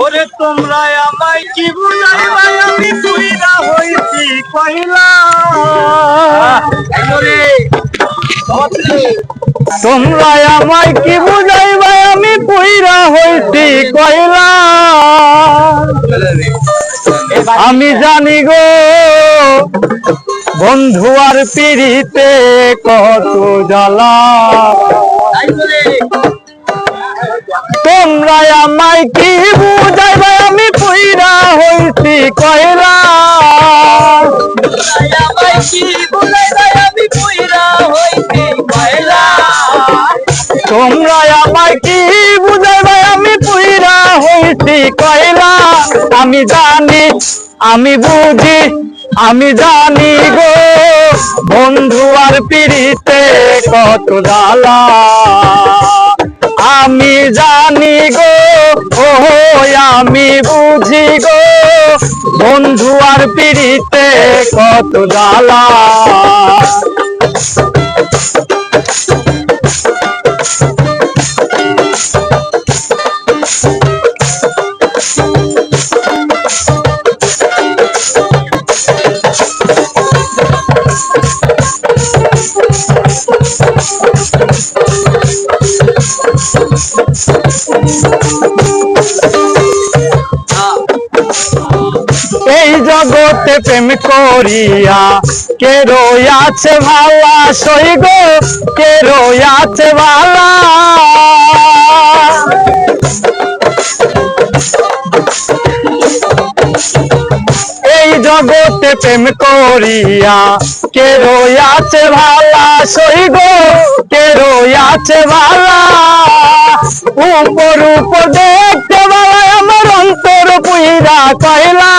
ওরে তোমরা আমায় কি বুঝাইবা, আমি পুইরা হইছি কইলা। তোমরা আমায় কি বুঝাইবা, আমি পুইরা হইছি কইলা। আমি জানি গো বন্ধু আর পিড়িতে কত জ্বালা। তোমরা আমায় কি বুঝাইবা, আমি পুইরা হইছি কইলা। তোমরা আমায় কি বুঝাইবা, আমি পুইরা হইছি কইলা। আমি জানি, আমি বুঝি, আমি জানি গো বন্ধু আর পিড়িতে কত জ্বালা। আমি জানি গো ও আমি বুঝি গো বন্ধু আর পিড়িতে কত জ্বালা। এই জগতে প্রেম করিয়া কে রয়াছে ভালা, সই গো কে রয়াছে ভালা। এই জগতে প্রেম করিয়া কে রয়াছে ভালা, সই গো কে রয়াছে ভালা। উপর উপর দেখতে ভালা, আমার অন্তর পুইরা কইলা।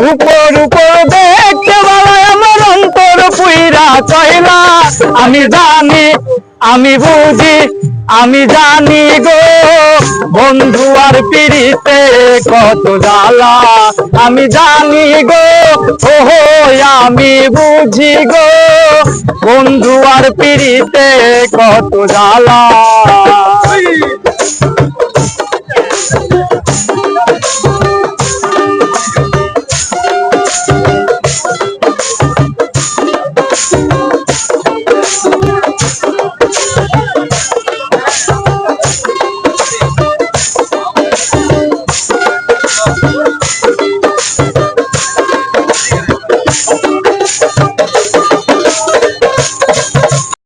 উপর উপর দেখতে ভালা, আমার অন্তর পুইরা কইলা। আমি জানি, আমি বুঝি, আমি জানি গো বন্ধু আর পিড়িতে কত জ্বালা। আমি জানি গো ও আমি বুঝি গো বন্ধু আর পিড়িতে কত জ্বালা।